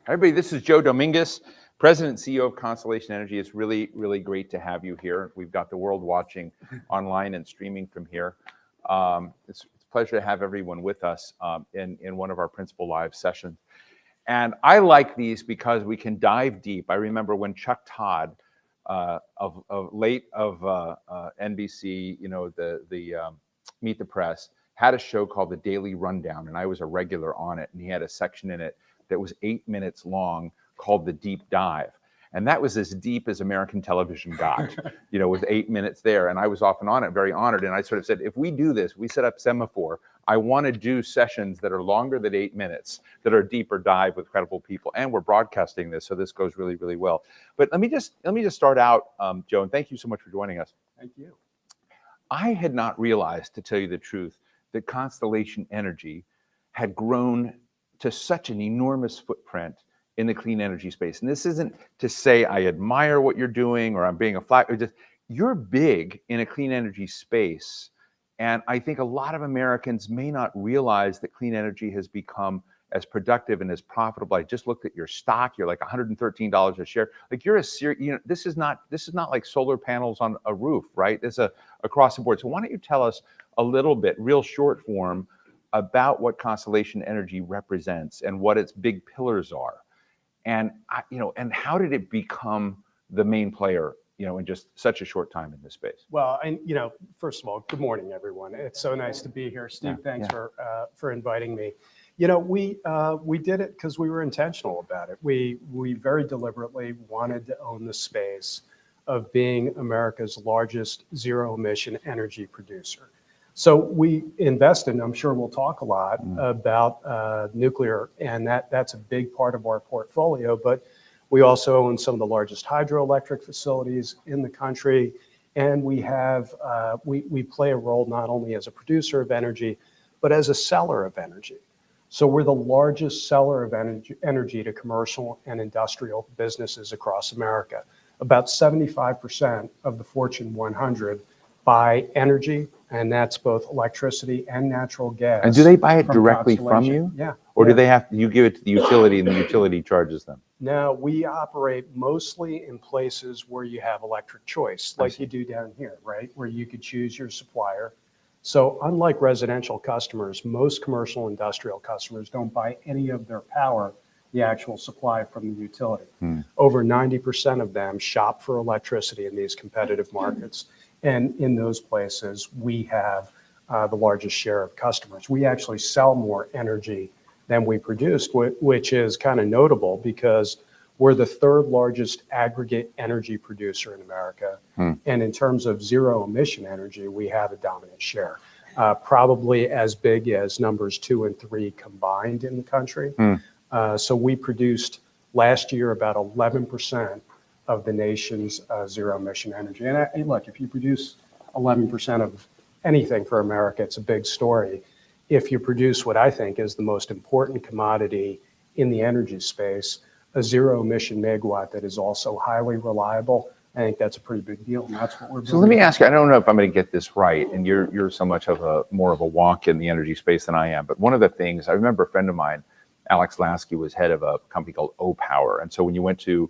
Everybody, this is Joe Dominguez, President and CEO of Constellation Energy. It's really, really great to have you here. We've got the world watching online and streaming from here. It's a pleasure to have everyone with us in one of our principal live sessions. And I like these because we can dive deep. I remember when Chuck Todd of NBC, the Meet the Press, had a show called The Daily Rundown, and I was a regular on it, and he had a section in it that was 8 minutes long called The Deep Dive. And that was as deep as American television got, with 8 minutes there. And I was often on it, very honored. And I sort of said, if we do this, we set up Semafor, I want to do sessions that are longer than 8 minutes, that are deeper dive with credible people. And we're broadcasting this, so this goes really, really well. But let me just start out, Joe, and thank you so much for joining us. Thank you. I had not realized, to tell you the truth, that Constellation Energy had grown to such an enormous footprint in the clean energy space. And this isn't to say I admire what you're doing or I'm being a flag, you're big in a clean energy space. And I think a lot of Americans may not realize that clean energy has become as productive and as profitable. I just looked at your stock, you're like $113 a share. Like you're this is not like solar panels on a roof, right? It's across the board. So why don't you tell us a little bit, real short form, about what Constellation Energy represents and what its big pillars are, and and how did it become the main player, in just such a short time in this space? Well, and first of all, good morning, everyone. It's so nice to be here, Steve. Thanks for inviting me. We did it because we were intentional about it. We very deliberately wanted to own the space of being America's largest zero emission energy producer. So we invested, and I'm sure we'll talk a lot about nuclear, and that's a big part of our portfolio, but we also own some of the largest hydroelectric facilities in the country, and we have we play a role not only as a producer of energy, but as a seller of energy. So we're the largest seller of energy to commercial and industrial businesses across America. About 75% of the Fortune 100 buy energy, and that's both electricity and natural gas. And do they buy it directly from you? Yeah. Or do they you give it to the utility and the utility charges them? No, we operate mostly in places where you have electric choice, like you do down here, right? Where you could choose your supplier. So unlike residential customers, most commercial industrial customers don't buy any of their power, the actual supply, from the utility. Over 90% of them shop for electricity in these competitive markets. And in those places, we have the largest share of customers. We actually sell more energy than we produce, which is kind of notable because we're the third largest aggregate energy producer in America. And in terms of zero emission energy, we have a dominant share, probably as big as numbers 2 and 3 combined in the country. So we produced last year about 11% of the nation's zero emission energy. And look, if you produce 11% of anything for America, it's a big story. If you produce what I think is the most important commodity in the energy space, a zero emission megawatt that is also highly reliable, I think that's a pretty big deal. And that's what we're doing. So let me ask you, I don't know if I'm going to get this right, and you're so much of more of a wonk in the energy space than I am, but one of the things, I remember a friend of mine, Alex Lasky, was head of a company called O-Power. And so when you went to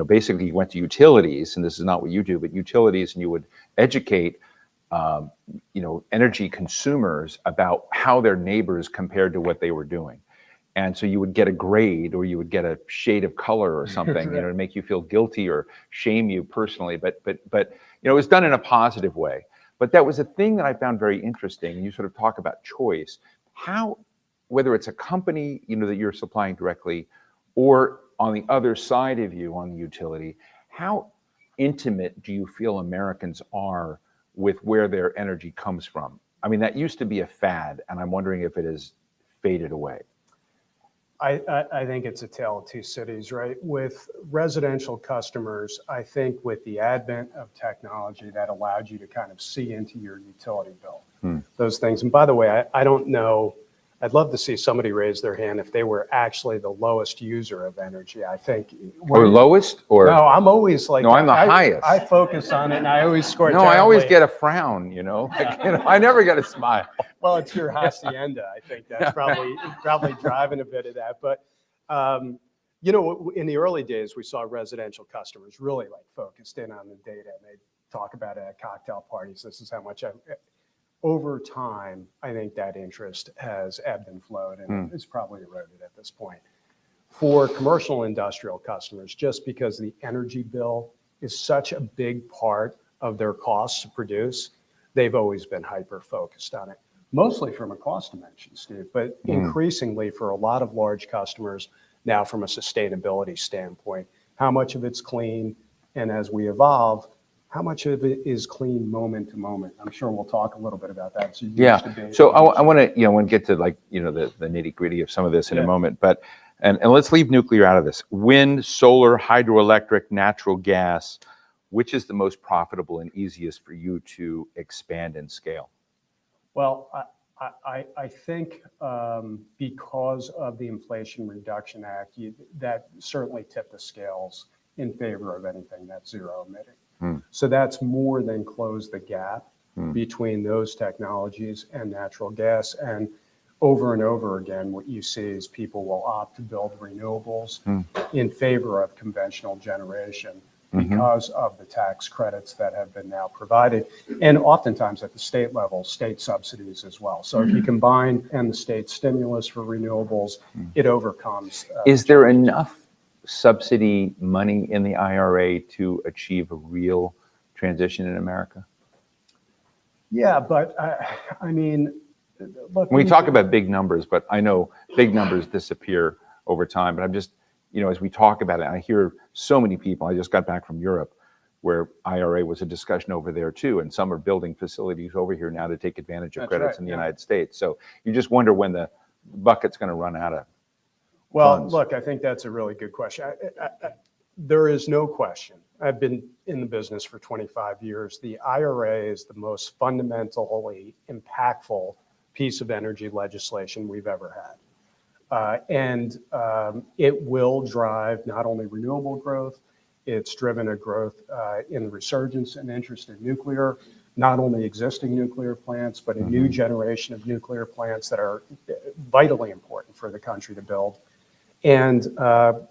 basically you went to utilities, and this is not what you do, but utilities, and you would educate, energy consumers about how their neighbors compared to what they were doing. And so you would get a grade, or you would get a shade of color or something, to make you feel guilty or shame you personally. But it was done in a positive way. But that was a thing that I found very interesting. And you sort of talk about choice, whether it's a company, that you're supplying directly, or on the other side of you on the utility, how intimate do you feel Americans are with where their energy comes from? I mean, that used to be a fad, and I'm wondering if it has faded away. I think it's a tale of two cities, right? With residential customers, I think with the advent of technology that allowed you to kind of see into your utility bill, those things. And by the way, I don't know, I'd love to see somebody raise their hand if they were actually the lowest user of energy. I think. Or lowest? Or no, I'm always like. No, I'm the highest. I focus on it, and I always score. No, I always get a frown. I never get a smile. Well, it's your hacienda. I think that's probably driving a bit of that. But You know, in the early days, we saw residential customers really like focused in on the data, and they'd talk about it at cocktail parties. This is how much over time, I think that interest has ebbed and flowed, and it's probably eroded at this point. For commercial industrial customers, just because the energy bill is such a big part of their costs to produce, they've always been hyper-focused on it. Mostly from a cost dimension, Steve, but increasingly for a lot of large customers now from a sustainability standpoint, how much of it's clean, and as we evolve, how much of it is clean moment to moment? I'm sure we'll talk a little bit about that. So So I want to get to the nitty gritty of some of this in a moment, but and let's leave nuclear out of this. Wind, solar, hydroelectric, natural gas, which is the most profitable and easiest for you to expand and scale? Well, I think because of the Inflation Reduction Act, that certainly tipped the scales in favor of anything that's zero emitting. So that's more than closed the gap between those technologies and natural gas. And over and over again, what you see is people will opt to build renewables in favor of conventional generation because of the tax credits that have been now provided. And oftentimes at the state level, state subsidies as well. So if you combine and the state stimulus for renewables, it overcomes. Is there enough subsidy money in the IRA to achieve a real transition in America? Yeah, but I mean, look. We talk about big numbers, but I know big numbers disappear over time. But I'm just, as we talk about it, I hear so many people. I just got back from Europe where IRA was a discussion over there too. And some are building facilities over here now to take advantage of credits in the United States. So you just wonder when the bucket's going to run out of funds. Look, I think that's a really good question. There is no question. I've been in the business for 25 years. The IRA is the most fundamentally impactful piece of energy legislation we've ever had. And it will drive not only renewable growth, it's driven a growth in the resurgence and interest in nuclear, not only existing nuclear plants, but a new generation of nuclear plants that are vitally important for the country to build, and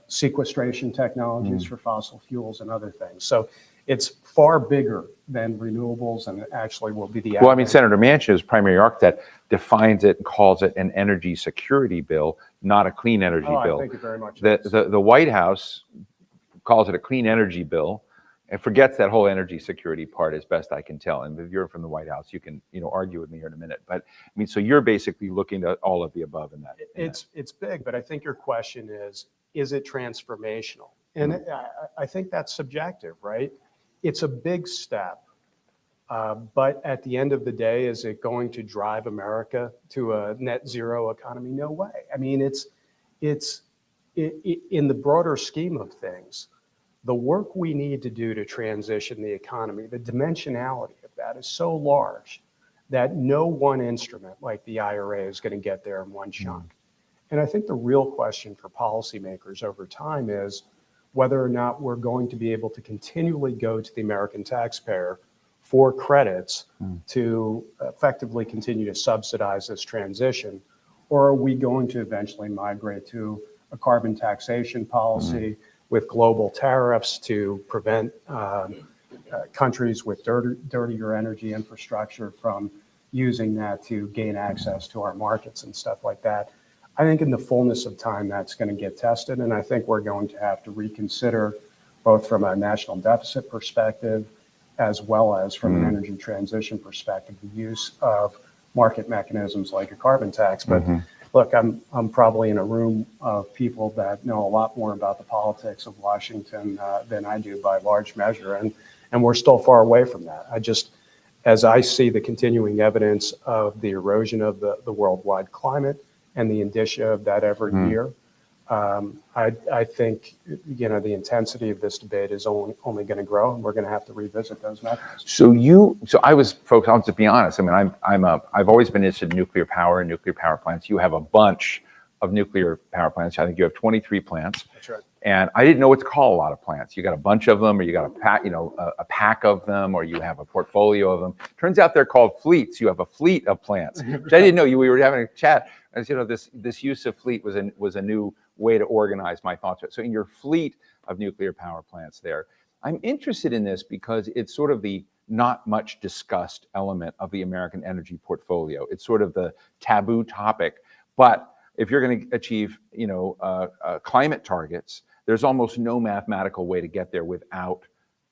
sequestration technologies for fossil fuels and other things. So it's far bigger than renewables, and it actually will be the. Well, I mean, Senator Manchin, as primary architect, defines it and calls it an energy security bill, not a clean energy bill. Thank you very much. The White House calls it a clean energy bill and forgets that whole energy security part, as best I can tell. And if you're from the White House, you can argue with me here in a minute. But I mean, so you're basically looking at all of the above in that. It's big, but I think your question is it transformational? And I think that's subjective, right? It's a big step, but at the end of the day, is it going to drive America to a net zero economy? No way. I mean, it's in the broader scheme of things, the work we need to do to transition the economy, the dimensionality of that is so large that no one instrument like the IRA is going to get there in one chunk. And I think the real question for policymakers over time is whether or not we're going to be able to continually go to the American taxpayer for credits to effectively continue to subsidize this transition, or are we going to eventually migrate to a carbon taxation policy with global tariffs to prevent countries with dirtier energy infrastructure from using that to gain access to our markets and stuff like that. I think in the fullness of time, that's going to get tested. And I think we're going to have to reconsider, both from a national deficit perspective, as well as from an energy transition perspective, the use of market mechanisms like a carbon tax. But look, I'm probably in a room of people that know a lot more about the politics of Washington than I do by large measure. And we're still far away from that. As I see the continuing evidence of the erosion of the worldwide climate and the indicia of that every year, I think the intensity of this debate is only going to grow, and we're going to have to revisit those methods. So I was focused. I'll just be honest. I mean, I've always been interested in nuclear power and nuclear power plants. You have a bunch of nuclear power plants. I think you have 23 plants. That's right. And I didn't know what to call a lot of plants. You got a bunch of them, or you got a pack, a pack of them, or you have a portfolio of them. Turns out they're called fleets. You have a fleet of plants, which I didn't know. We were having a chat. As you know, this use of fleet was a new way to organize my thoughts. So in your fleet of nuclear power plants there, I'm interested in this because it's sort of the not much discussed element of the American energy portfolio. It's sort of the taboo topic. But if you're going to achieve, climate targets, there's almost no mathematical way to get there without,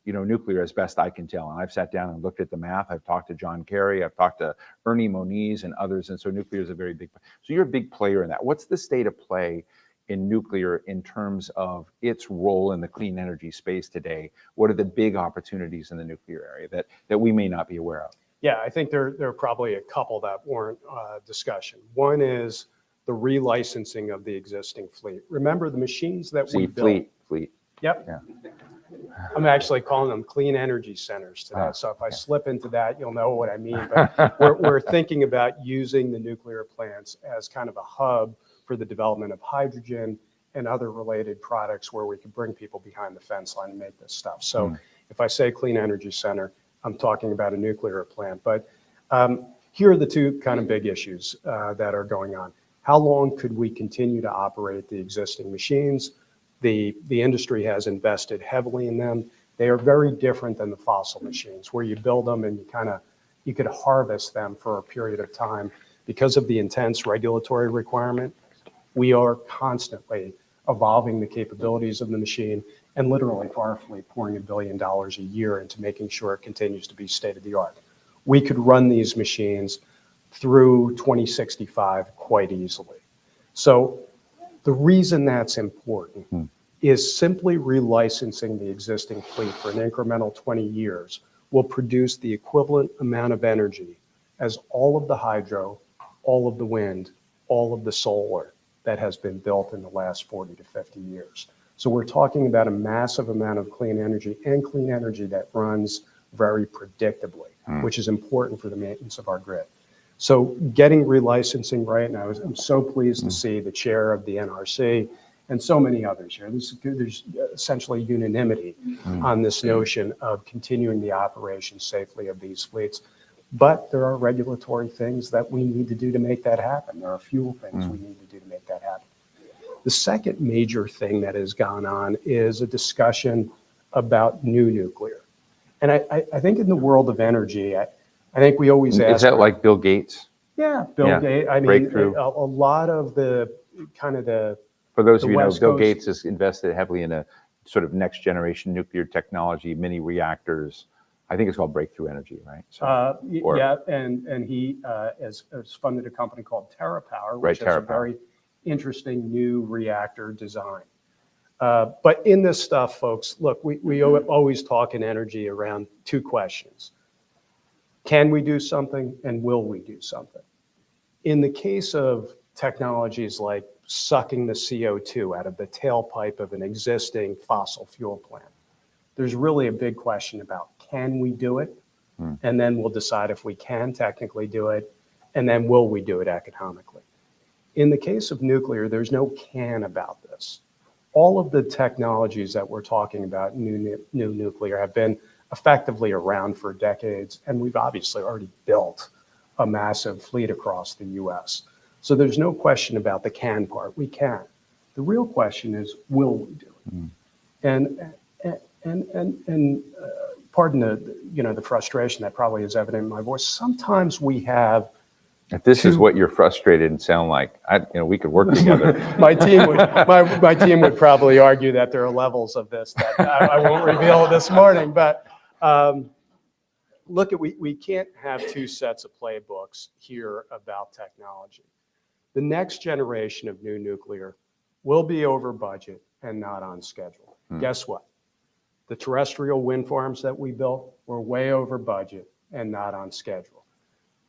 nuclear, as best I can tell. And I've sat down and looked at the math. I've talked to John Kerry. I've talked to Ernie Moniz and others. And so nuclear is a very big. So you're a big player in that. What's the state of play in nuclear in terms of its role in the clean energy space today? What are the big opportunities in the nuclear area that we may not be aware of? Yeah, I think there are probably a couple that warrant discussion. One is the relicensing of the existing fleet. Remember the machines that we built. Fleet. Yep. Yeah. I'm actually calling them clean energy centers today. So if I slip into that, you'll know what I mean. But we're thinking about using the nuclear plants as kind of a hub for the development of hydrogen and other related products where we can bring people behind the fence line and make this stuff. So if I say clean energy center, I'm talking about a nuclear plant. But here are the two kind of big issues that are going on. How long could we continue to operate the existing machines? The industry has invested heavily in them. They are very different than the fossil machines where you build them and you could harvest them for a period of time. Because of the intense regulatory requirement, we are constantly evolving the capabilities of the machine and literally for our fleet pouring $1 billion a year into making sure it continues to be state of the art. We could run these machines through 2065 quite easily. So the reason that's important is simply relicensing the existing fleet for an incremental 20 years will produce the equivalent amount of energy as all of the hydro, all of the wind, all of the solar that has been built in the last 40 to 50 years. So we're talking about a massive amount of clean energy and clean energy that runs very predictably, which is important for the maintenance of our grid. So getting relicensing right now, I'm so pleased to see the chair of the NRC and so many others here. There's essentially unanimity on this notion of continuing the operation safely of these fleets. But there are regulatory things that we need to do to make that happen. There are fuel things we need to do to make that happen. The second major thing that has gone on is a discussion about new nuclear. And I think in the world of energy, I think we always ask. Is that like Bill Gates? Yeah, Bill Gates. I mean, breakthrough. A lot of the kind of the. For those of you who know, West Bill Coast- Gates has invested heavily in a sort of next generation nuclear technology, mini reactors. I think it's called Breakthrough Energy, right? So, Yeah, and he has funded a company called TerraPower, which has a very interesting new reactor design. But in this stuff, folks, look, we always talk in energy around two questions. Can we do something and will we do something? In the case of technologies like sucking the CO2 out of the tailpipe of an existing fossil fuel plant, there's really a big question about can we do it? And then we'll decide if we can technically do it, and then will we do it economically? In the case of nuclear, there's no can about this. All of the technologies that we're talking about, new nuclear, have been effectively around for decades, and we've obviously already built a massive fleet across the US. So there's no question about the can part. We can. The real question is, will we do it? And pardon the frustration that probably is evident in my voice. Sometimes we have. If this is what you're frustrated and sound like, we could work together. my team would probably argue that there are levels of this that I won't reveal this morning. But look, we can't have two sets of playbooks here about technology. The next generation of new nuclear will be over budget and not on schedule. Guess what? The terrestrial wind farms that we built were way over budget and not on schedule.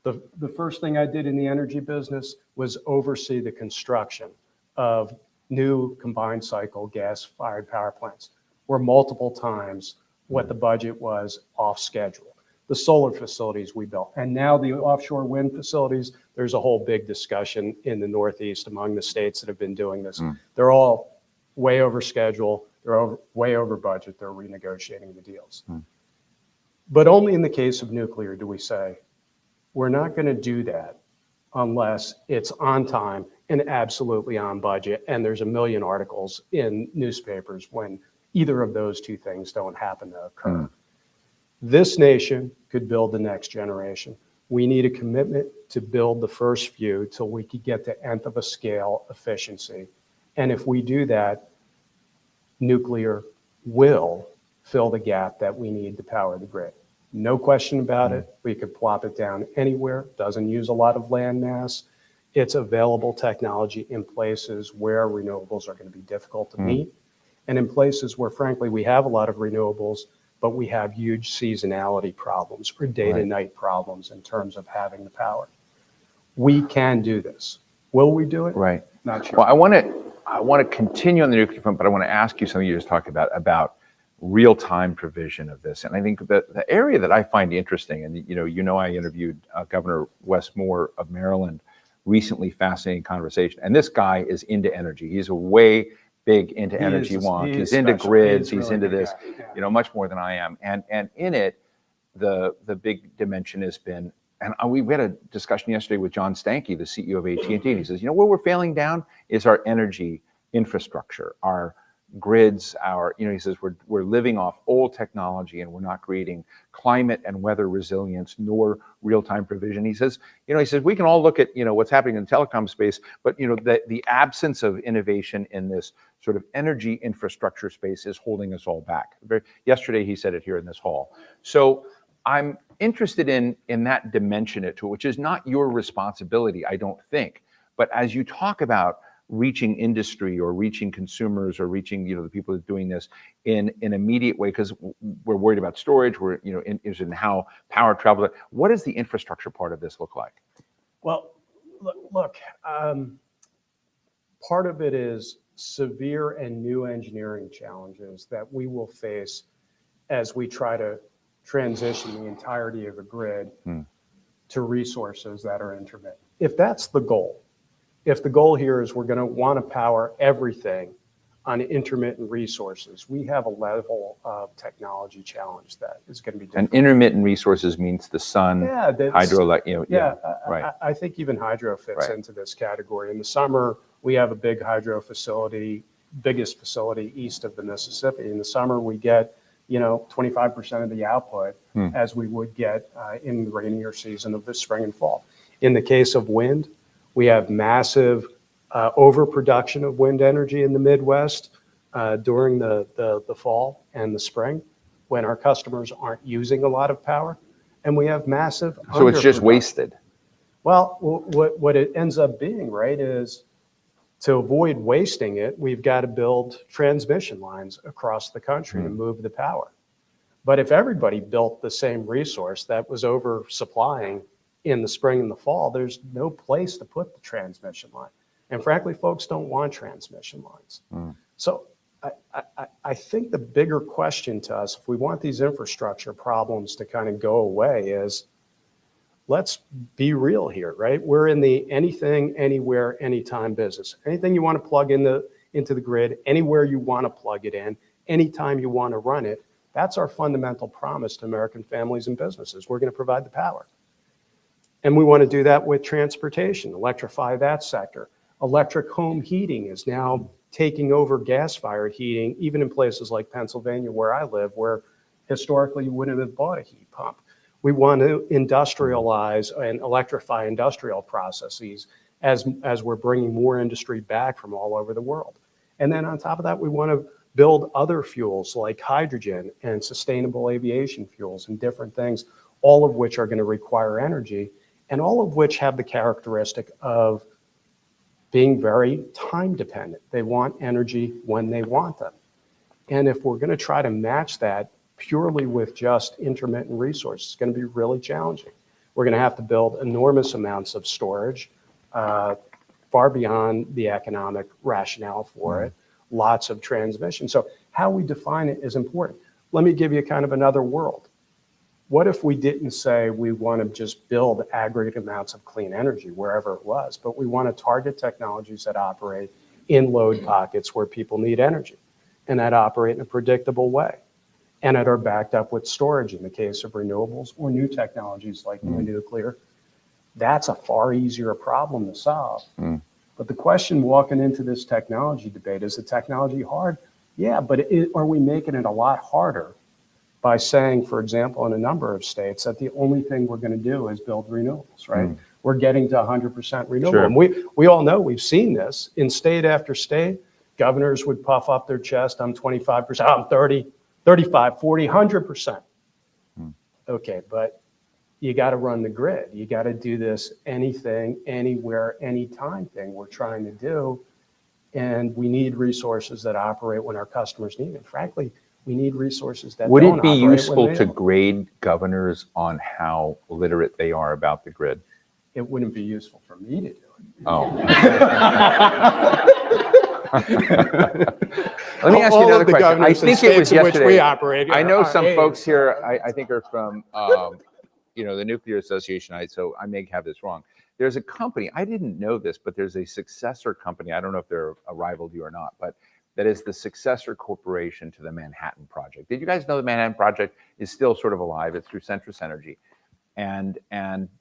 The first thing I did in the energy business was oversee the construction of new combined cycle gas-fired power plants. We're multiple times what the budget was off schedule. the solar facilities we built, and now the offshore wind facilities. There's a whole big discussion in the Northeast among the states that have been doing this. They're all way over schedule. They're way over budget. They're renegotiating the deals. But only in the case of nuclear do we say, we're not going to do that unless it's on time and absolutely on budget. And there's a million articles in newspapers when either of those two things don't happen to occur. This nation could build the next generation. We need a commitment to build the first few till we could get to nth of a scale efficiency. And if we do that, nuclear will fill the gap that we need to power the grid. No question about it. We could plop it down anywhere. Doesn't use a lot of land mass. It's available technology in places where renewables are going to be difficult to meet, and in places where, frankly, we have a lot of renewables, but we have huge seasonality problems or day to night problems in terms of having the power. We can do this. Will we do it? Right. Not sure. Well, I want to continue on the nuclear front, but I want to ask you something you just talked about real-time provision of this. And I think that the area that I find interesting, and I interviewed Governor Wes Moore of Maryland recently, fascinating conversation. And this guy is into energy. He's a way big into energy wonk. He's into grids. He's into this, much more than I am. And in it, the big dimension has been, and we had a discussion yesterday with John Stankey, the CEO of AT&T, and he says, where we're failing down is our energy infrastructure, our grids, he says we're living off old technology and we're not creating climate and weather resilience nor real-time provision. He says we can all look at what's happening in the telecom space, but the absence of innovation in this sort of energy infrastructure space is holding us all back. Yesterday he said it here in this hall. So I'm interested in that dimension to it, which is not your responsibility, I don't think. But as you talk about reaching industry or reaching consumers or reaching the people that are doing this in an immediate way, because we're worried about storage, we're interested in how power travels. What does the infrastructure part of this look like? Well, look, part of it is severe and new engineering challenges that we will face as we try to transition the entirety of a grid to resources that are intermittent. If that's the goal, if the goal here is we're going to want to power everything on intermittent resources, we have a level of technology challenge that is going to be different. And intermittent resources means the sun, hydro, right. I think even hydro fits into this category. In the summer, we have a big hydro facility, biggest facility east of the Mississippi. In the summer, we get 25% of the output as we would get in the rainier season of the spring and fall. In the case of wind, we have massive overproduction of wind energy in the Midwest during the fall and the spring when our customers aren't using a lot of power. And we have massive So it's just wasted. Well, what it ends up being, right, is to avoid wasting it, we've got to build transmission lines across the country to move the power. But if everybody built the same resource that was oversupplying in the spring and the fall, there's no place to put the transmission line. And frankly, folks don't want transmission lines. So I think the bigger question to us, if we want these infrastructure problems to kind of go away, is let's be real here, right? We're in the anything, anywhere, anytime business. Anything you want to plug into the grid, anywhere you want to plug it in, anytime you want to run it, that's our fundamental promise to American families and businesses. We're going to provide the power. And we want to do that with transportation, electrify that sector. Electric home heating is now taking over gas-fired heating, even in places like Pennsylvania, where I live, where historically you wouldn't have bought a heat pump. We want to industrialize and electrify industrial processes as we're bringing more industry back from all over the world. And then on top of that, we want to build other fuels like hydrogen and sustainable aviation fuels and different things, all of which are going to require energy, and all of which have the characteristic of being very time dependent. They want energy when they want them. And if we're going to try to match that purely with just intermittent resources, it's going to be really challenging. We're going to have to build enormous amounts of storage, far beyond the economic rationale for it, lots of transmission. So how we define it is important. Let me give you kind of another world. What if we didn't say we want to just build aggregate amounts of clean energy wherever it was, but we want to target technologies that operate in load pockets where people need energy and that operate in a predictable way and that are backed up with storage in the case of renewables or new technologies like nuclear? That's a far easier problem to solve. But the question walking into this technology debate, is the technology hard? Yeah, but are we making it a lot harder by saying, for example, in a number of states that the only thing we're going to do is build renewables, right? We're getting to 100% renewable. Sure. And we all know, we've seen this in state after state. Governors would puff up their chest, I'm 25%, I'm 30, 35, 40, 100%. Okay, but you got to run the grid. You got to do this anything, anywhere, anytime thing we're trying to do. And we need resources that operate when our customers need it. Frankly, we need resources that Would don't it be operate when useful they to don't. grade governors on how literate they are about the grid? It wouldn't be useful for me to do it. Oh. Let me ask you All another of the question. I governors in think it was states in which yesterday. we operate I know are some A's. folks here, I think are from the Nuclear Association, so I may have this wrong. There's a company, I didn't know this, but there's a successor company, I don't know if they're a rival to you or not, but that is the successor corporation to the Manhattan Project. Did you guys know the Manhattan Project is still sort of alive? It's through Centrus Energy. And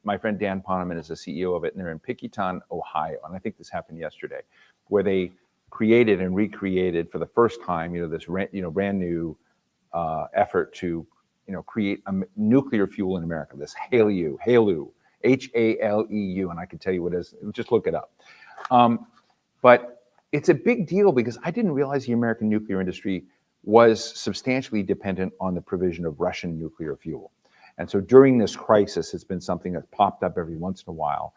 my friend Dan Poneman is the CEO of it, and they're in Picayune, Ohio. And I think this happened yesterday, where they created and recreated for the first time, this brand new effort to create a nuclear fuel in America. This HALEU, HALEU, and I can tell you what it is. Just look it up. But it's a big deal because I didn't realize the American nuclear industry was substantially dependent on the provision of Russian nuclear fuel. And so during this crisis, it's been something that's popped up every once in a while.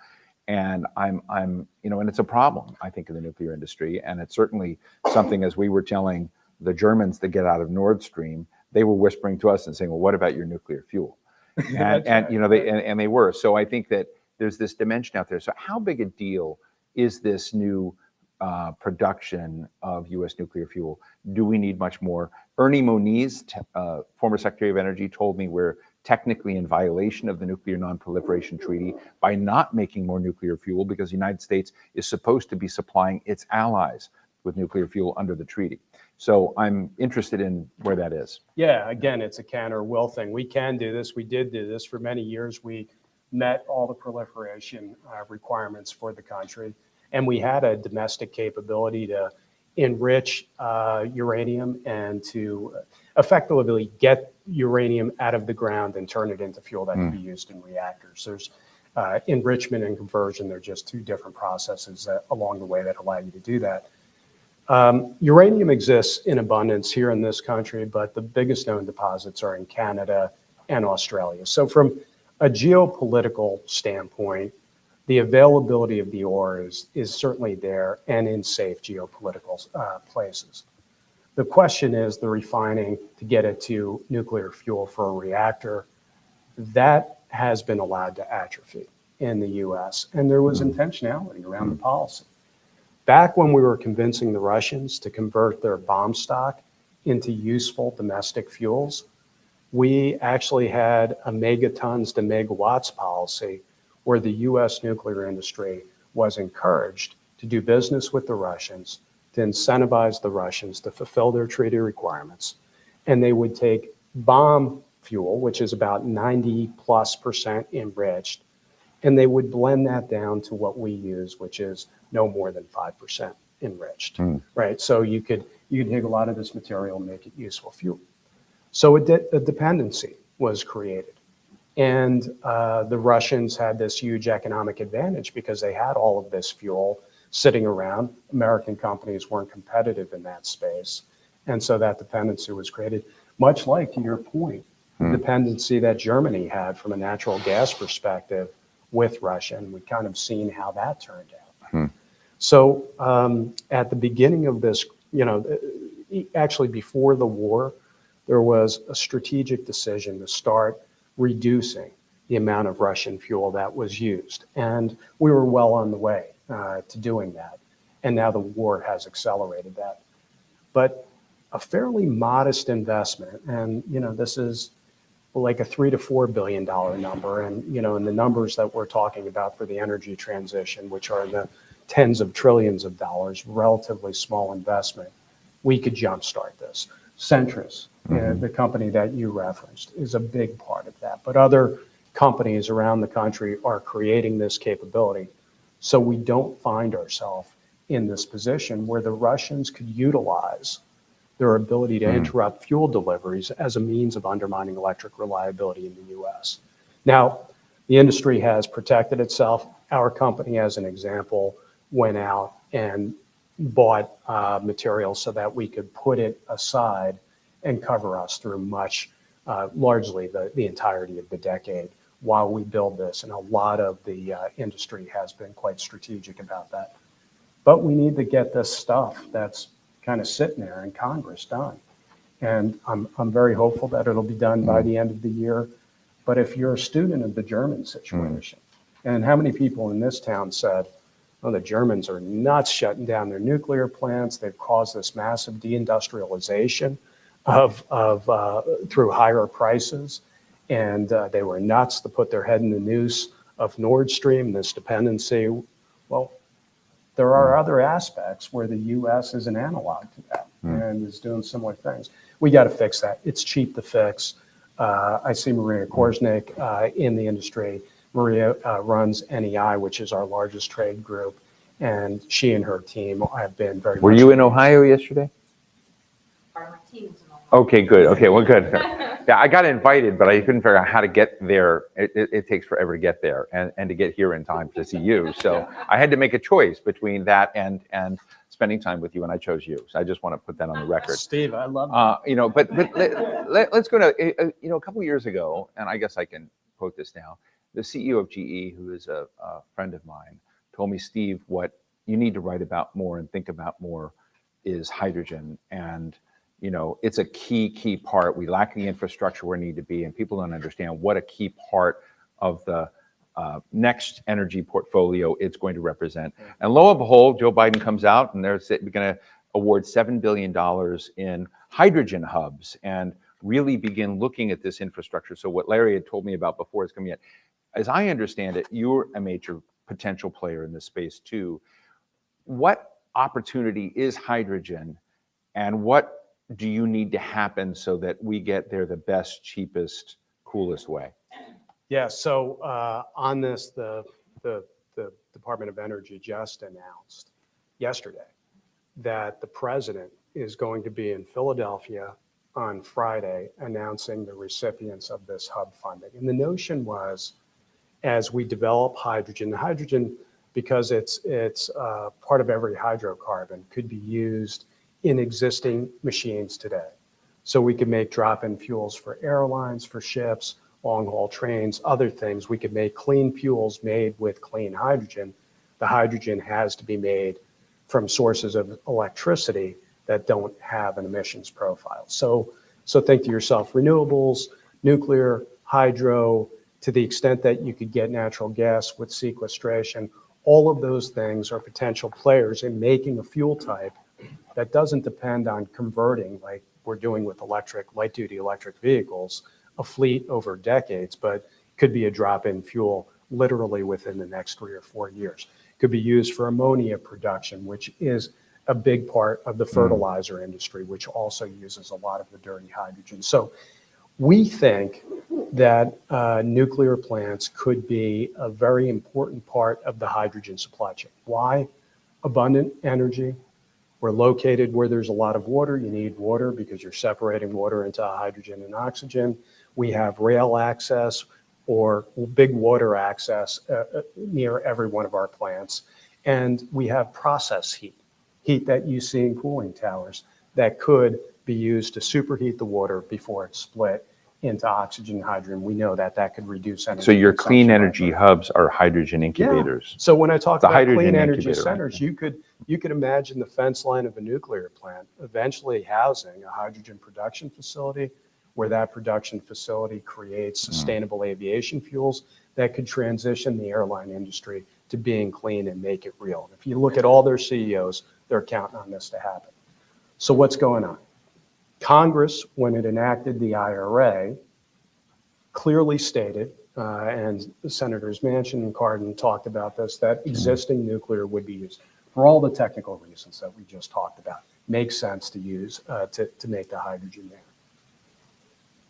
And and it's a problem, I think, in the nuclear industry. And it's certainly something, as we were telling the Germans to get out of Nord Stream, they were whispering to us and saying, well, what about your nuclear fuel? And they were. So I think that there's this dimension out there. So how big a deal is this new production of U.S. nuclear fuel? Do we need much more? Ernie Moniz, former Secretary of Energy, told me we're technically in violation of the Nuclear Non-Proliferation Treaty by not making more nuclear fuel because the United States is supposed to be supplying its allies with nuclear fuel under the treaty. So I'm interested in where that is. Yeah, again, it's a can or will thing. We can do this. We did do this for many years. We met all the proliferation requirements for the country. And we had a domestic capability to enrich uranium and to effectively get uranium out of the ground and turn it into fuel that can be used in reactors. There's enrichment and conversion. They're just two different processes along the way that allow you to do that. Uranium exists in abundance here in this country, but the biggest known deposits are in Canada and Australia. So from a geopolitical standpoint, the availability of the ore is certainly there and in safe geopolitical places. The question is the refining to get it to nuclear fuel for a reactor. That has been allowed to atrophy in the US, and there was intentionality around the policy. Back when we were convincing the Russians to convert their bomb stock into useful domestic fuels, we actually had a megatons to megawatts policy where the US nuclear industry was encouraged to do business with the Russians, to incentivize the Russians to fulfill their treaty requirements. And they would take bomb fuel, which is about 90+% enriched, and they would blend that down to what we use, which is no more than 5% enriched, right? So you could take a lot of this material and make it useful fuel. So a dependency was created. And the Russians had this huge economic advantage because they had all of this fuel sitting around. American companies weren't competitive in that space. And so that dependency was created, much like, to your point, the dependency that Germany had from a natural gas perspective with Russia. And we've kind of seen how that turned out. So at the beginning of this, actually before the war, there was a strategic decision to start reducing the amount of Russian fuel that was used. And we were well on the way to doing that. And now the war has accelerated that. But a fairly modest investment, and this is like a $3 to $4 billion number. And, and the numbers that we're talking about for the energy transition, which are in the tens of trillions of dollars, relatively small investment, we could jumpstart this. Centrus, the company that you referenced, is a big part of that. But other companies around the country are creating this capability. So we don't find ourselves in this position where the Russians could utilize their ability to interrupt fuel deliveries as a means of undermining electric reliability in the U.S. Now, the industry has protected itself. Our company, as an example, went out and bought material so that we could put it aside and cover us through largely the entirety of the decade while we build this. And a lot of the industry has been quite strategic about that. But we need to get this stuff that's kind of sitting there in Congress done. And I'm very hopeful that it'll be done by the end of the year. But if you're a student of the German situation, and how many people in this town said, oh, the Germans are nuts shutting down their nuclear plants. They've caused this massive deindustrialization through higher prices. And they were nuts to put their head in the noose of Nord Stream, this dependency. Well, there are other aspects where the U.S. is an analog to that and is doing similar things. We got to fix that. It's cheap to fix. I see Maria Korsnick in the industry. Maria runs NEI, which is our largest trade group, and she and her team have been very. Were you in Ohio yesterday? Part of my team was in Ohio. Okay, good. Okay, well, good. Yeah, I got invited, but I couldn't figure out how to get there. It takes forever to get there and to get here in time to see you. So I had to make a choice between that and spending time with you, and I chose you. So I just want to put that on the record. Steve, I love that. But let's go to, a couple of years ago, and I guess I can quote this now. The CEO of GE, who is a friend of mine, told me, Steve, what you need to write about more and think about more is hydrogen. And it's a key part. We lack the infrastructure where we need to be, and people don't understand what a key part of the next energy portfolio it's going to represent. And lo and behold, Joe Biden comes out and they're going to award $7 billion in hydrogen hubs and really begin looking at this infrastructure. So what Larry had told me about before is coming in. As I understand it, you're a major potential player in this space too. What opportunity is hydrogen, and what do you need to happen so that we get there the best, cheapest, coolest way? Yeah, so on this, the Department of Energy just announced yesterday that the president is going to be in Philadelphia on Friday announcing the recipients of this hub funding. And the notion was, as we develop hydrogen, because it's part of every hydrocarbon, could be used in existing machines today. So we could make drop-in fuels for airlines, for ships, long-haul trains, other things. We could make clean fuels made with clean hydrogen. The hydrogen has to be made from sources of electricity that don't have an emissions profile. So think to yourself, renewables, nuclear, hydro, to the extent that you could get natural gas with sequestration, all of those things are potential players in making a fuel type that doesn't depend on converting, like we're doing with light-duty electric vehicles, a fleet over decades, but could be a drop-in fuel literally within the next 3 or 4 years. Could be used for ammonia production, which is a big part of the fertilizer industry, which also uses a lot of the dirty hydrogen. So we think that nuclear plants could be a very important part of the hydrogen supply chain. Why? Abundant energy. We're located where there's a lot of water. You need water because you're separating water into hydrogen and oxygen. We have rail access or big water access near every one of our plants. And we have process heat that you see in cooling towers that could be used to superheat the water before it's split into oxygen and hydrogen. We know that could reduce energy. So your clean energy hubs are hydrogen incubators. Yeah. So when I talk about clean energy incubator, centers, right? you could imagine the fence line of a nuclear plant eventually housing a hydrogen production facility, where that production facility creates sustainable aviation fuels that could transition the airline industry to being clean and make it real. If you look at all their CEOs, they're counting on this to happen. So what's going on? Congress, when it enacted the IRA, clearly stated, and Senators Manchin and Cardin talked about this, that existing nuclear would be used for all the technical reasons that we just talked about. Makes sense to use to make the hydrogen there.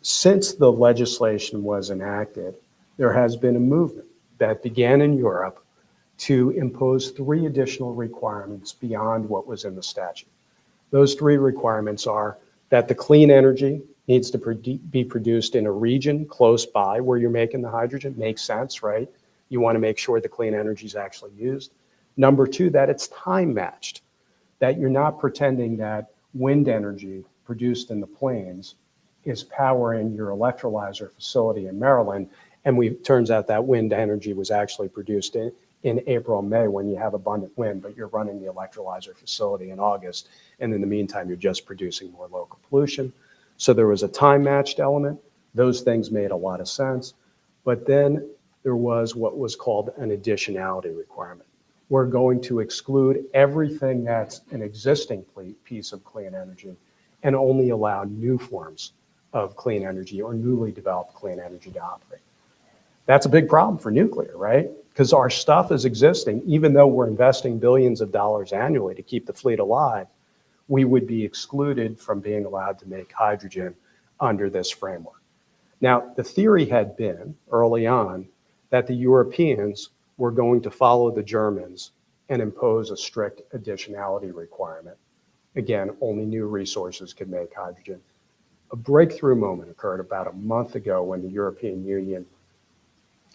Since the legislation was enacted, there has been a movement that began in Europe to impose 3 additional requirements beyond what was in the statute. Those 3 requirements are that the clean energy needs to be produced in a region close by where you're making the hydrogen. Makes sense, right? You want to make sure the clean energy is actually used. Number 2, that it's time matched, that you're not pretending that wind energy produced in the plains is powering your electrolyzer facility in Maryland. And turns out that wind energy was actually produced in April and May when you have abundant wind, but you're running the electrolyzer facility in August. And in the meantime, you're just producing more local pollution. So there was a time-matched element. Those things made a lot of sense. But then there was what was called an additionality requirement. We're going to exclude everything that's an existing piece of clean energy and only allow new forms of clean energy or newly developed clean energy to operate. That's a big problem for nuclear, right? Because our stuff is existing, even though we're investing billions of dollars annually to keep the fleet alive, we would be excluded from being allowed to make hydrogen under this framework. Now, the theory had been early on that the Europeans were going to follow the Germans and impose a strict additionality requirement. Again, only new resources could make hydrogen. A breakthrough moment occurred about a month ago when the European Union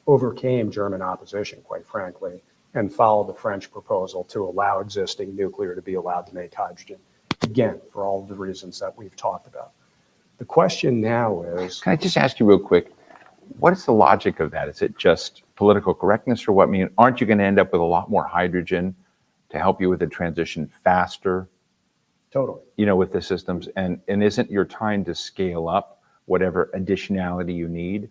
overcame German opposition, quite frankly, and followed the French proposal to allow existing nuclear to be allowed to make hydrogen. Again, for all of the reasons that we've talked about. The question now is... Can I just ask you real quick, what is the logic of that? Is it just political correctness or what? I mean, aren't you going to end up with a lot more hydrogen to help you with the transition faster? Totally. You know, with the systems, and isn't your time to scale up whatever additionality you need?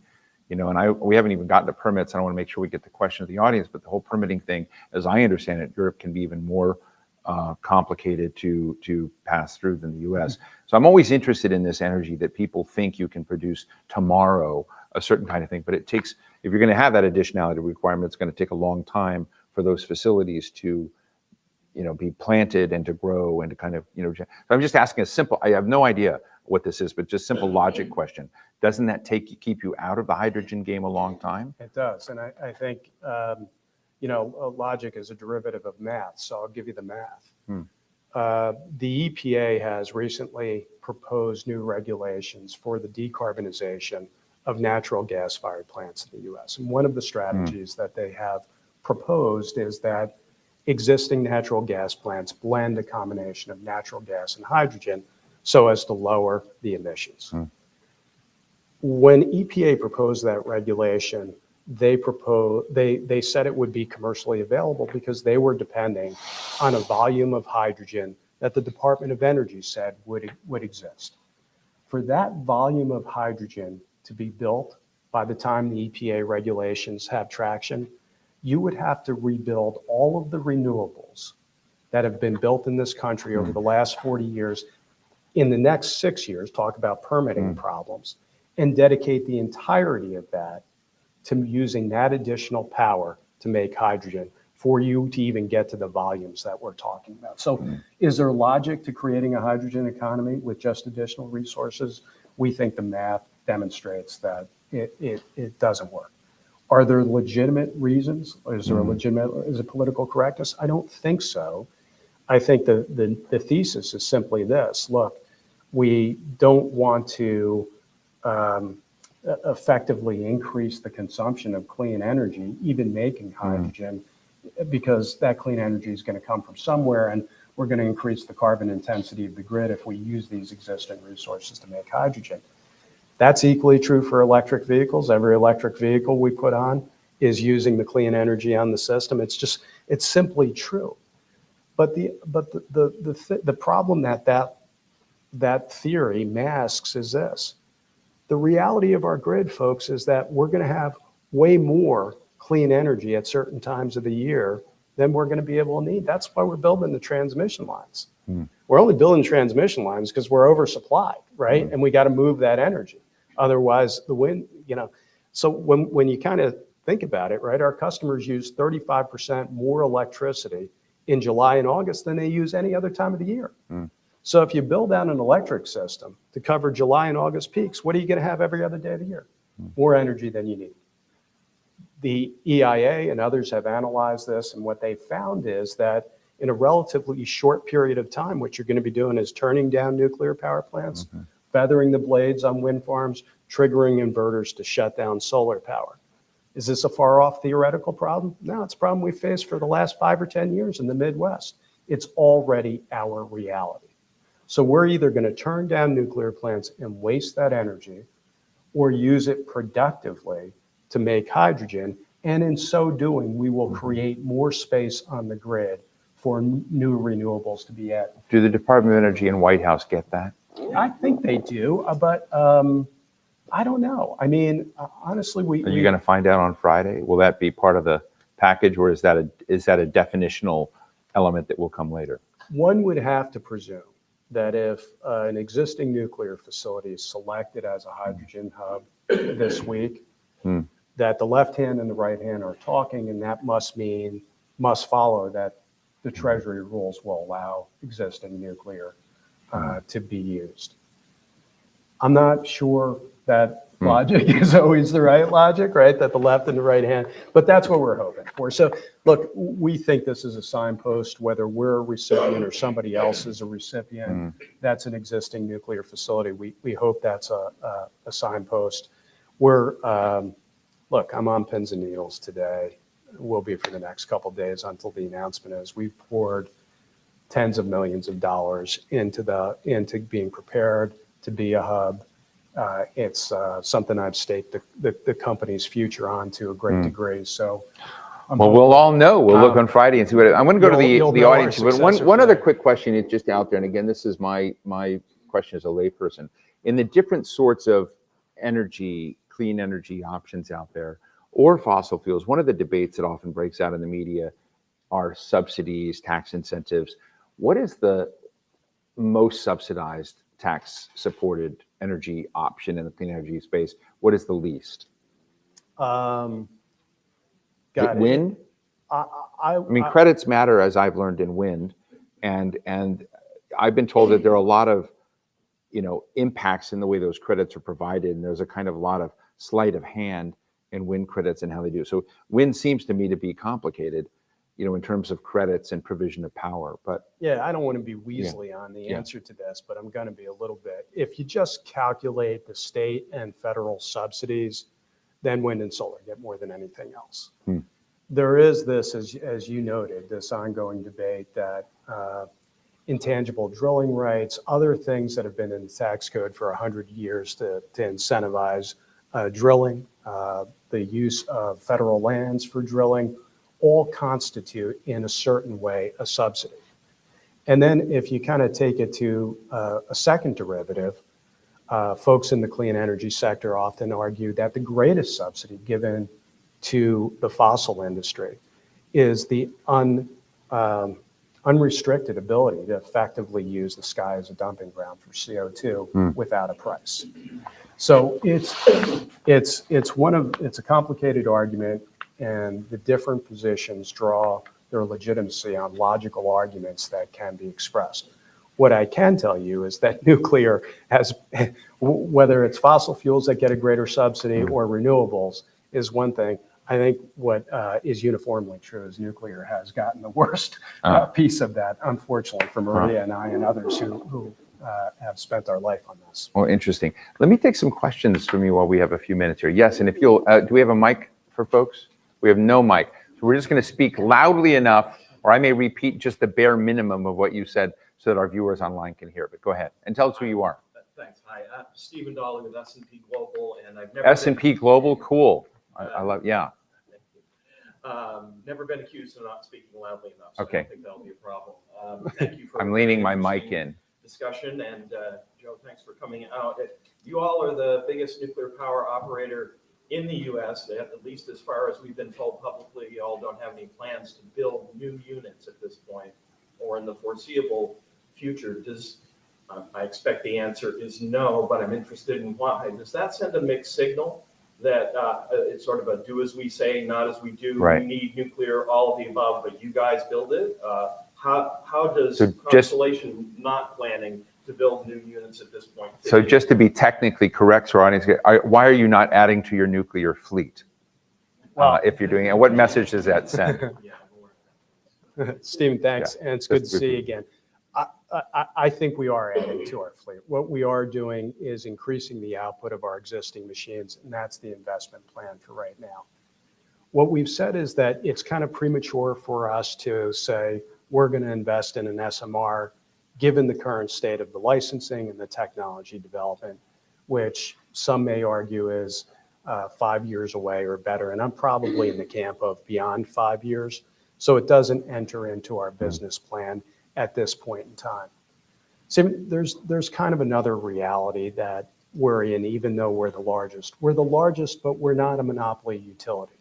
You know, and we haven't even gotten to permits. I want to make sure we get the question of the audience, but the whole permitting thing, as I understand it, Europe can be even more complicated to pass through than the US. So I'm always interested in this energy that people think you can produce tomorrow, a certain kind of thing, but it takes, if you're going to have that additionality requirement, it's going to take a long time for those facilities to, you know, be planted and to grow and to kind of, you know, so I'm just asking a simple, I have no idea what this is, but just simple logic question. Doesn't that keep you out of the hydrogen game a long time? It does. And I think, you know, logic is a derivative of math. So I'll give you the math. The EPA has recently proposed new regulations for the decarbonization of natural gas-fired plants in the US. And one of the strategies that they have proposed is that existing natural gas plants blend a combination of natural gas and hydrogen so as to lower the emissions. When EPA proposed that regulation, they said it would be commercially available because they were depending on a volume of hydrogen that the Department of Energy said would exist. For that volume of hydrogen to be built by the time the EPA regulations have traction, you would have to rebuild all of the renewables that have been built in this country over the last 40 years. In the next 6 years, talk about permitting problems, and dedicate the entirety of that to using that additional power to make hydrogen for you to even get to the volumes that we're talking about. So is there logic to creating a hydrogen economy with just additional resources? We think the math demonstrates that it doesn't work. Are there legitimate reasons? Is there is it political correctness? I don't think so. I think the thesis is simply this. Look, we don't want to effectively increase the consumption of clean energy, even making hydrogen, because that clean energy is going to come from somewhere, and we're going to increase the carbon intensity of the grid if we use these existing resources to make hydrogen. That's equally true for electric vehicles. Every electric vehicle we put on is using the clean energy on the system. It's simply true. But the problem that theory masks is this. The reality of our grid, folks, is that we're going to have way more clean energy at certain times of the year than we're going to be able to need. That's why we're building the transmission lines. We're only building transmission lines because we're oversupplied, right? And we got to move that energy. Otherwise, the wind, you know, So when you kind of think about it, right, our customers use 35% more electricity in July and August than they use any other time of the year. So if you build out an electric system to cover July and August peaks, what are you going to have every other day of the year? More energy than you need. The EIA and others have analyzed this, and what they found is that in a relatively short period of time, what you're going to be doing is turning down nuclear power plants, feathering the blades on wind farms, triggering inverters to shut down solar power. Is this a far off theoretical problem? No, it's a problem we've faced for the last 5 or 10 years in the Midwest. It's already our reality. So we're either going to turn down nuclear plants and waste that energy, or use it productively to make hydrogen. And in so doing, we will create more space on the grid for new renewables to be added. Do the Department of Energy and White House get that? I think they do, but I don't know. I mean, honestly, Are you going to find out on Friday? Will that be part of the package, or is that a definitional element that will come later? One would have to presume that if an existing nuclear facility is selected as a hydrogen hub this week, that the left hand and the right hand are talking, and that must follow that the Treasury rules will allow existing nuclear to be used. I'm not sure that logic is always the right logic, right? That the left and the right hand, but that's what we're hoping for. So look, we think this is a signpost, whether we're a recipient or somebody else is a recipient. That's an existing nuclear facility. We hope that's a signpost. Look, I'm on pins and needles today. Will be for the next couple of days until the announcement is. We've poured tens of millions of dollars into being prepared to be a hub. It's something I've staked the company's future on to a great degree. So, we'll all know. We'll look on Friday and see what. I'm going to go to the audience. But one other quick question. It's just out there, and again, this is my question as a layperson. In the different sorts of energy, clean energy options out there, or fossil fuels, one of the debates that often breaks out in the media are subsidies, tax incentives. What is the most subsidized tax-supported energy option in the clean energy space? What is the least? Is it wind? I mean, credits matter, as I've learned in wind, and I've been told that there are a lot of impacts in the way those credits are provided, and there's a kind of lot of sleight of hand in wind credits and how they do. So wind seems to me to be complicated, in terms of credits and provision of power. But yeah, I don't want to be weaselly on the answer to this, but I'm going to be a little bit. If you just calculate the state and federal subsidies, then wind and solar get more than anything else. There is this, as you noted, this ongoing debate that intangible drilling rights, other things that have been in the tax code for 100 years to incentivize drilling, the use of federal lands for drilling, all constitute in a certain way a subsidy. And then if you kind of take it to a second derivative, folks in the clean energy sector often argue that the greatest subsidy given to the fossil industry is the unrestricted ability to effectively use the sky as a dumping ground for CO2 without a price. So it's a complicated argument, and the different positions draw their legitimacy on logical arguments that can be expressed. What I can tell you is that nuclear has, whether it's fossil fuels that get a greater subsidy or renewables, is one thing. I think what is uniformly true is nuclear has gotten the worst piece of that, unfortunately, for Maria and I and others who have spent our life on this. Well, interesting. Let me take some questions from you while we have a few minutes here. Yes, and if you'll, do we have a mic for folks? We have no mic. So we're just going to speak loudly enough, or I may repeat just the bare minimum of what you said so that our viewers online can hear. But go ahead and tell us who you are. Thanks. Hi, I'm Stephen Dolly with S&P Global, and I've never S&P Global, cool. I love, yeah. Thank you. Never been accused of not speaking loudly enough, so Okay. I don't think that'll be a problem. Thank you for I'm leaning my mic in. discussion, and Joe, thanks for coming out. You all are the biggest nuclear power operator in the U.S., at least as far as we've been told publicly. You all don't have any plans to build new units at this point or in the foreseeable future. I expect the answer is no, but I'm interested in why. Does that send a mixed signal that it's sort of a do as we say, not as we do. Right. We need nuclear, all of the above, but you guys build it. How does So just- Constellation not planning to build new units at this point? So just to be technically correct, so our audience, why are you not adding to your nuclear fleet? Well- If you're doing it, what message does that send? Yeah. Stephen, thanks, Yeah, and it's good to that's good. see you again. I think we are adding to our fleet. What we are doing is increasing the output of our existing machines, and that's the investment plan for right now. What we've said is that it's kind of premature for us to say, we're going to invest in an SMR, given the current state of the licensing and the technology development, which some may argue is 5 years away or better. And I'm probably in the camp of beyond 5 years. So it doesn't enter into our business plan at this point in time. So there's kind of another reality that we're in, even though we're the largest. We're the largest, but we're not a monopoly utility.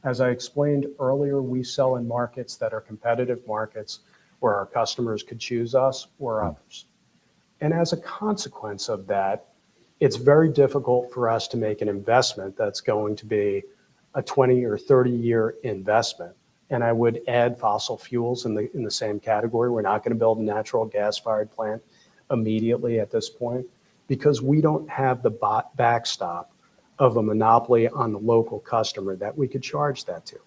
As I explained earlier, we sell in markets that are competitive markets where our customers could choose us or others. And as a consequence of that, it's very difficult for us to make an investment that's going to be a 20 or 30-year investment. And I would add fossil fuels in the same category. We're not going to build a natural gas-fired plant immediately at this point because we don't have the backstop of a monopoly on the local customer that we could charge that to.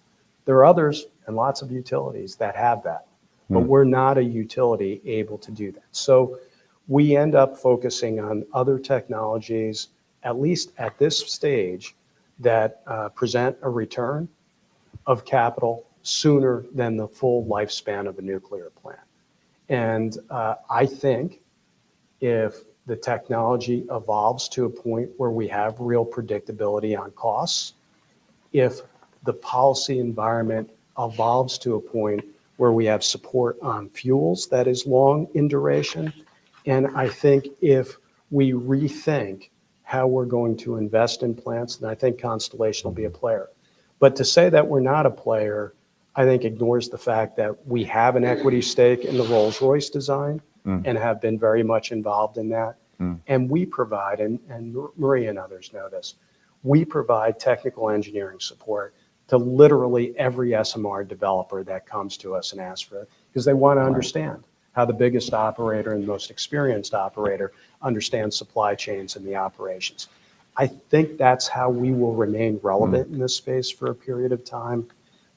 There are others and lots of utilities that have that, but we're not a utility able to do that. So we end up focusing on other technologies, at least at this stage, that present a return of capital sooner than the full lifespan of a nuclear plant. And I think if the technology evolves to a point where we have real predictability on costs, if the policy environment evolves to a point where we have support on fuels that is long in duration, and I think if we rethink how we're going to invest in plants, then I think Constellation will be a player. But to say that we're not a player, I think ignores the fact that we have an equity stake in the Rolls-Royce design and have been very much involved in that. And we provide, and Maria and others know this, we provide technical engineering support to literally every SMR developer that comes to us and asks for it, because they want to understand how the biggest operator and the most experienced operator understands supply chains and the operations. I think that's how we will remain relevant in this space for a period of time.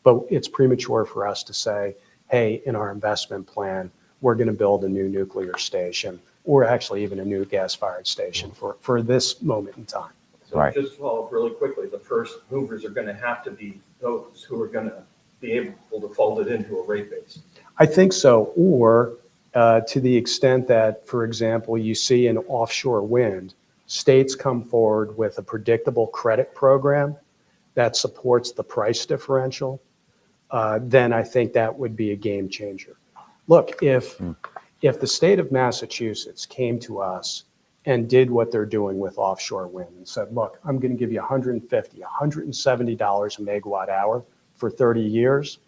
But it's premature for us to say, hey, in our investment plan, we're going to build a new nuclear station or actually even a new gas-fired station for this moment in time. So Right. just to follow up really quickly, the first movers are going to have to be those who are going to be able to fold it into a rate base. I think so. Or to the extent that, for example, you see in offshore wind, states come forward with a predictable credit program that supports the price differential, then I think that would be a game changer. Look, if the state of Massachusetts came to us and did what they're doing with offshore wind and said, look, I'm going to give you $150, $170 a megawatt hour for 30 years,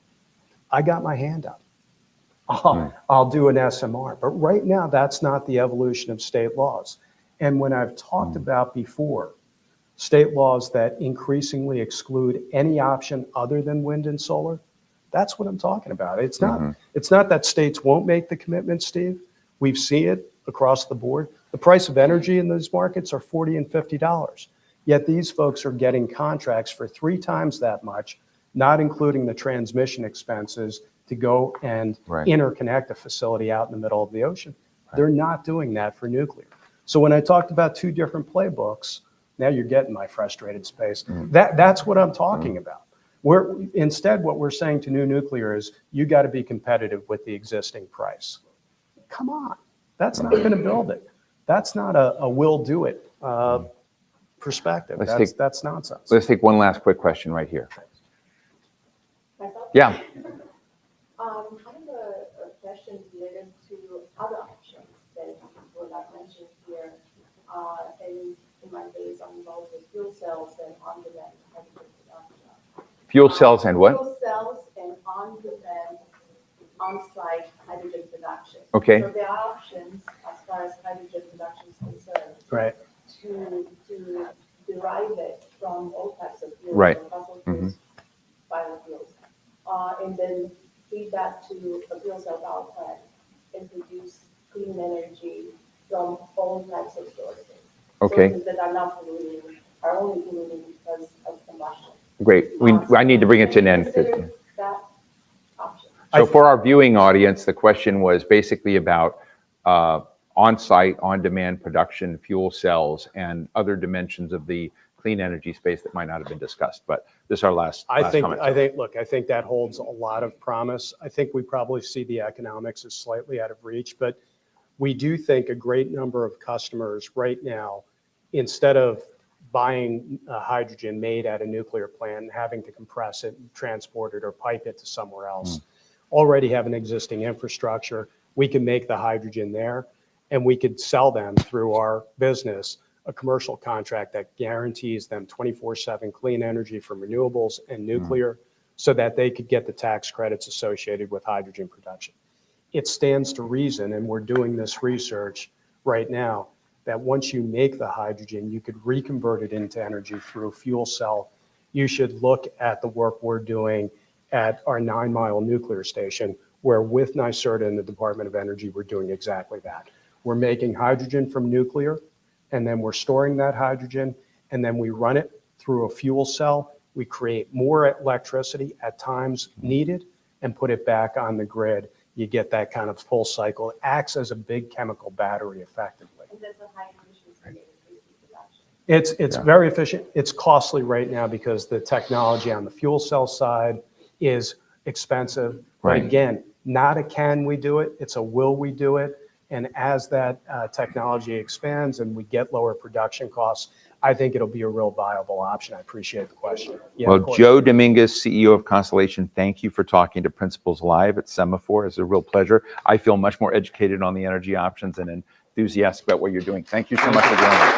I got my hand up. I'll do an SMR. But right now, that's not the evolution of state laws. And when I've talked about before, state laws that increasingly exclude any option other than wind and solar, that's what I'm talking about. It's not that states won't make the commitment, Steve. We've seen it across the board. The price of energy in those markets are $40 and $50. Yet these folks are getting contracts for 3 times that much, not including the transmission expenses to go and interconnect a facility out in the middle of the ocean. They're not doing that for nuclear. So when I talked about 2 different playbooks, now you're getting my frustrated space. That's what I'm talking about. Instead, what we're saying to new nuclear is you got to be competitive with the existing price. Come on, that's not going to build it. That's not a will do it perspective. That's nonsense. Let's take one last quick question right here. Myself? Yeah. I have a question related to other options that were not mentioned here. And in my case, I'm involved with fuel cells and on-demand hydrogen production. Fuel cells and what? Fuel cells and on-demand, on-site hydrogen production. Okay. So there are options as far as hydrogen production is concerned. Right. To derive it from all types of fuels. Right. From fossil fuels, biofuels. And then feed that to a fuel cell power plant and produce clean energy from all types of sources. Okay. Sources that are not polluting, are only polluting because of combustion. Great. I need to bring it to an end. Consider that option. So for our viewing audience, the question was basically about on-site, on-demand production, fuel cells, and other dimensions of the clean energy space that might not have been discussed. But this is our last comment. I think that holds a lot of promise. I think we probably see the economics as slightly out of reach, but we do think a great number of customers right now, instead of buying hydrogen made at a nuclear plant and having to compress it, and transport it, or pipe it to somewhere else, already have an existing infrastructure. We can make the hydrogen there, and we could sell them through our business a commercial contract that guarantees them 24/7 clean energy from renewables and nuclear so that they could get the tax credits associated with hydrogen production. It stands to reason, and we're doing this research right now, that once you make the hydrogen, you could reconvert it into energy through a fuel cell. You should look at the work we're doing at our 9 Mile nuclear station, where with NYSERDA and the Department of Energy, we're doing exactly that. We're making hydrogen from nuclear, and then we're storing that hydrogen, and then we run it through a fuel cell. We create more electricity at times needed and put it back on the grid. You get that kind of full cycle. It acts as a big chemical battery effectively. And that's a high efficiency production. It's very efficient. It's costly right now because the technology on the fuel cell side is expensive. Right. But again, not a can we do it, it's a will we do it. And as that technology expands and we get lower production costs, I think it'll be a real viable option. I appreciate the question. Yeah, Well, of course. Joe Dominguez, CEO of Constellation, thank you for talking to Principals Live at Semafor. It's a real pleasure. I feel much more educated on the energy options and enthusiastic about what you're doing. Thank you so much for joining us.